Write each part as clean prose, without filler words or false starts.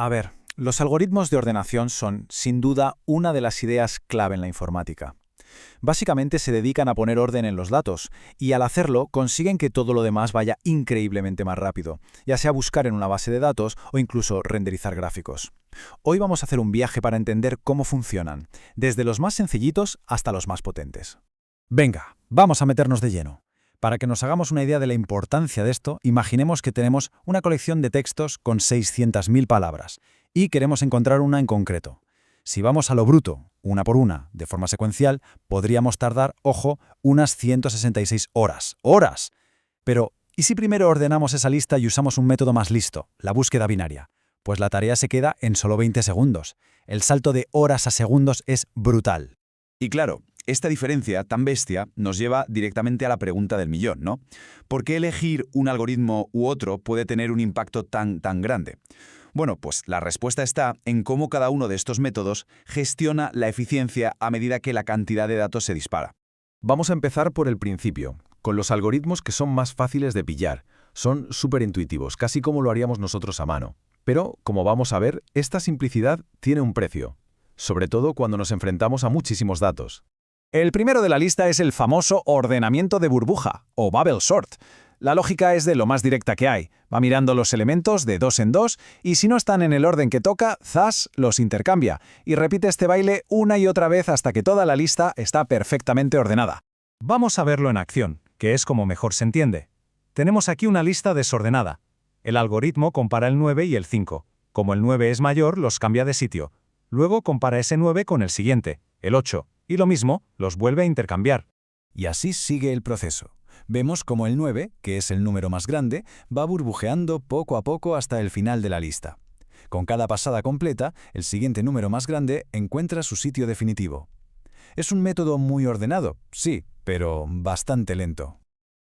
A ver, los algoritmos de ordenación son, sin duda, una de las ideas clave en la informática. Básicamente se dedican a poner orden en los datos, y al hacerlo consiguen que todo lo demás vaya increíblemente más rápido, ya sea buscar en una base de datos o incluso renderizar gráficos. Hoy vamos a hacer un viaje para entender cómo funcionan, desde los más sencillitos hasta los más potentes. Venga, vamos a meternos de lleno. Para que nos hagamos una idea de la importancia de esto, imaginemos que tenemos una colección de textos con 600.000 palabras y queremos encontrar una en concreto. Si vamos a lo bruto, una por una, de forma secuencial, podríamos tardar, ojo, unas 166 horas. ¡Horas! Pero, ¿y si primero ordenamos esa lista y usamos un método más listo, la búsqueda binaria? Pues la tarea se queda en solo 20 segundos. El salto de horas a segundos es brutal. Y claro, esta diferencia tan bestia nos lleva directamente a la pregunta del millón, ¿no? ¿Por qué elegir un algoritmo u otro puede tener un impacto tan grande? Bueno, pues la respuesta está en cómo cada uno de estos métodos gestiona la eficiencia a medida que la cantidad de datos se dispara. Vamos a empezar por el principio, con los algoritmos que son más fáciles de pillar. Son súper intuitivos, casi como lo haríamos nosotros a mano. Pero, como vamos a ver, esta simplicidad tiene un precio, sobre todo cuando nos enfrentamos a muchísimos datos. El primero de la lista es el famoso ordenamiento de burbuja, o bubble sort. La lógica es de lo más directa que hay. Va mirando los elementos de dos en dos y si no están en el orden que toca, ¡zas!, los intercambia. Y repite este baile una y otra vez hasta que toda la lista está perfectamente ordenada. Vamos a verlo en acción, que es como mejor se entiende. Tenemos aquí una lista desordenada. El algoritmo compara el 9 y el 5. Como el 9 es mayor, los cambia de sitio. Luego compara ese 9 con el siguiente, el 8. Y lo mismo, los vuelve a intercambiar. Y así sigue el proceso. Vemos cómo el 9, que es el número más grande, va burbujeando poco a poco hasta el final de la lista. Con cada pasada completa, el siguiente número más grande encuentra su sitio definitivo. Es un método muy ordenado, sí, pero bastante lento.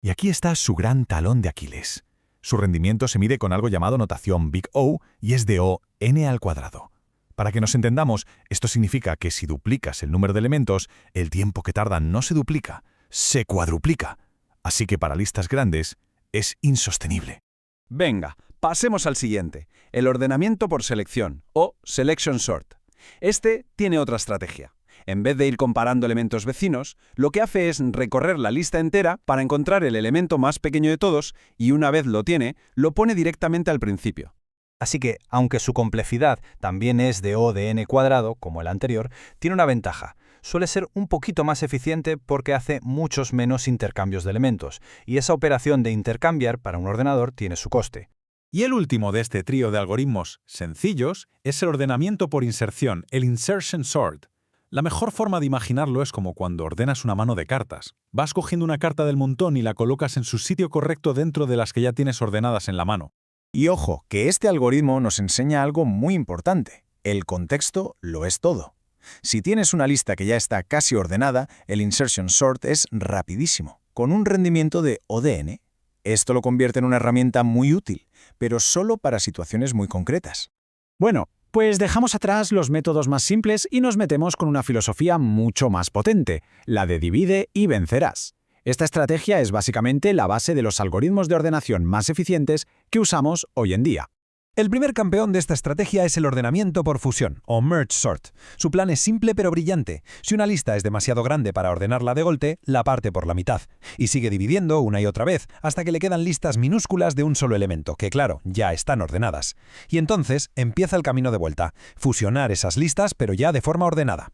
Y aquí está su gran talón de Aquiles. Su rendimiento se mide con algo llamado notación Big O y es de O n al cuadrado. Para que nos entendamos, esto significa que si duplicas el número de elementos, el tiempo que tarda no se duplica, se cuadruplica. Así que para listas grandes es insostenible. Venga, pasemos al siguiente, el ordenamiento por selección, o selection sort. Este tiene otra estrategia. En vez de ir comparando elementos vecinos, lo que hace es recorrer la lista entera para encontrar el elemento más pequeño de todos y una vez lo tiene, lo pone directamente al principio. Así que, aunque su complejidad también es de O de n cuadrado, como el anterior, tiene una ventaja. Suele ser un poquito más eficiente porque hace muchos menos intercambios de elementos, y esa operación de intercambiar para un ordenador tiene su coste. Y el último de este trío de algoritmos sencillos es el ordenamiento por inserción, el insertion sort. La mejor forma de imaginarlo es como cuando ordenas una mano de cartas. Vas cogiendo una carta del montón y la colocas en su sitio correcto dentro de las que ya tienes ordenadas en la mano. Y ojo, que este algoritmo nos enseña algo muy importante. El contexto lo es todo. Si tienes una lista que ya está casi ordenada, el insertion sort es rapidísimo, con un rendimiento de O de n. Esto lo convierte en una herramienta muy útil, pero solo para situaciones muy concretas. Bueno, pues dejamos atrás los métodos más simples y nos metemos con una filosofía mucho más potente, la de divide y vencerás. Esta estrategia es básicamente la base de los algoritmos de ordenación más eficientes que usamos hoy en día. El primer campeón de esta estrategia es el ordenamiento por fusión, o merge sort. Su plan es simple pero brillante. Si una lista es demasiado grande para ordenarla de golpe, la parte por la mitad. Y sigue dividiendo una y otra vez, hasta que le quedan listas minúsculas de un solo elemento, que claro, ya están ordenadas. Y entonces empieza el camino de vuelta, fusionar esas listas pero ya de forma ordenada.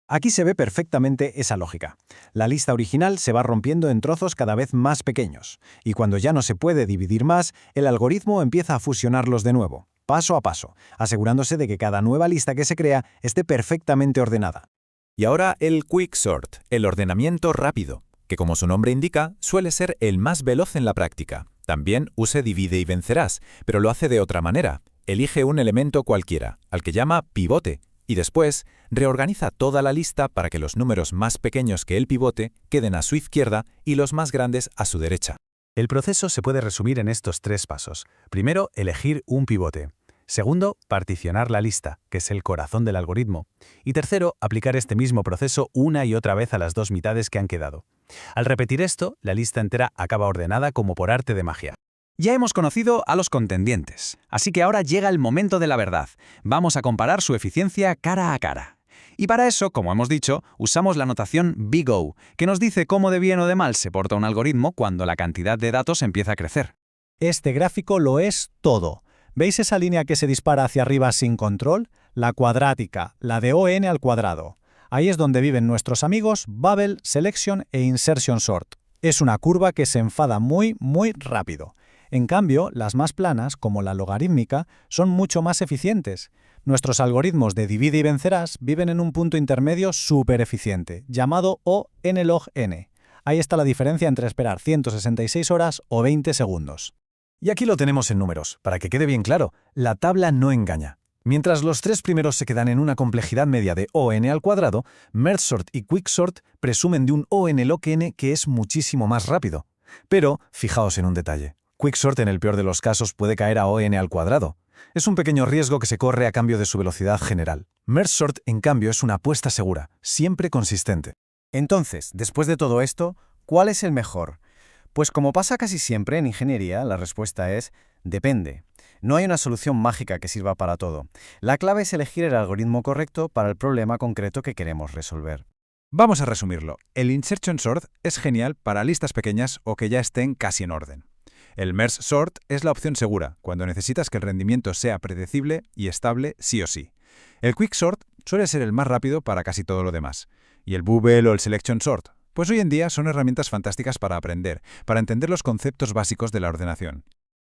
Aquí se ve perfectamente esa lógica. La lista original se va rompiendo en trozos cada vez más pequeños, y cuando ya no se puede dividir más, el algoritmo empieza a fusionarlos de nuevo, paso a paso, asegurándose de que cada nueva lista que se crea esté perfectamente ordenada. Y ahora el quick sort, el ordenamiento rápido, que como su nombre indica, suele ser el más veloz en la práctica. También use divide y vencerás, pero lo hace de otra manera. Elige un elemento cualquiera, al que llama pivote, y después reorganiza toda la lista para que los números más pequeños que el pivote queden a su izquierda y los más grandes a su derecha. El proceso se puede resumir en estos 3 pasos. Primero, elegir un pivote. Segundo, particionar la lista, que es el corazón del algoritmo. Y tercero, aplicar este mismo proceso una y otra vez a las 2 mitades que han quedado. Al repetir esto, la lista entera acaba ordenada como por arte de magia. Ya hemos conocido a los contendientes, así que ahora llega el momento de la verdad. Vamos a comparar su eficiencia cara a cara. Y para eso, como hemos dicho, usamos la notación Big O, que nos dice cómo de bien o de mal se porta un algoritmo cuando la cantidad de datos empieza a crecer. Este gráfico lo es todo. ¿Veis esa línea que se dispara hacia arriba sin control? La cuadrática, la de ON al cuadrado. Ahí es donde viven nuestros amigos Bubble, Selection e Insertion Sort. Es una curva que se enfada muy rápido. En cambio, las más planas, como la logarítmica, son mucho más eficientes. Nuestros algoritmos de divide y vencerás viven en un punto intermedio súper eficiente, llamado ON log n. Ahí está la diferencia entre esperar 166 horas o 20 segundos. Y aquí lo tenemos en números. Para que quede bien claro, la tabla no engaña. Mientras los tres primeros se quedan en una complejidad media de ON al cuadrado, MergeSort y QuickSort presumen de un ON log n que es muchísimo más rápido. Pero, fijaos en un detalle. QuickSort en el peor de los casos puede caer a ON al cuadrado. Es un pequeño riesgo que se corre a cambio de su velocidad general. MergeSort, en cambio, es una apuesta segura, siempre consistente. Entonces, después de todo esto, ¿cuál es el mejor? Pues como pasa casi siempre en ingeniería, la respuesta es depende. No hay una solución mágica que sirva para todo. La clave es elegir el algoritmo correcto para el problema concreto que queremos resolver. Vamos a resumirlo. El Insertion Sort es genial para listas pequeñas o que ya estén casi en orden. El Merge Sort es la opción segura, cuando necesitas que el rendimiento sea predecible y estable sí o sí. El Quick Sort suele ser el más rápido para casi todo lo demás. Y el Bubble o el Selection Sort, pues hoy en día son herramientas fantásticas para aprender, para entender los conceptos básicos de la ordenación.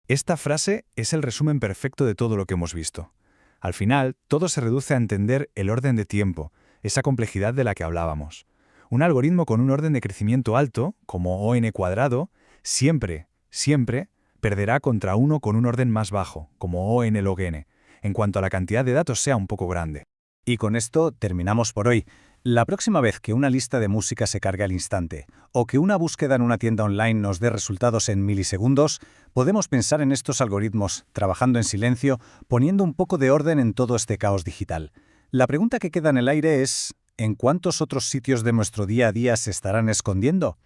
Esta frase es el resumen perfecto de todo lo que hemos visto. Al final, todo se reduce a entender el orden de tiempo, esa complejidad de la que hablábamos. Un algoritmo con un orden de crecimiento alto, como ON cuadrado, siempre perderá contra uno con un orden más bajo, como ON log n, en cuanto a la cantidad de datos sea un poco grande. Y con esto terminamos por hoy. La próxima vez que una lista de música se cargue al instante, o que una búsqueda en una tienda online nos dé resultados en milisegundos, podemos pensar en estos algoritmos, trabajando en silencio, poniendo un poco de orden en todo este caos digital. La pregunta que queda en el aire es, ¿en cuántos otros sitios de nuestro día a día se estarán escondiendo?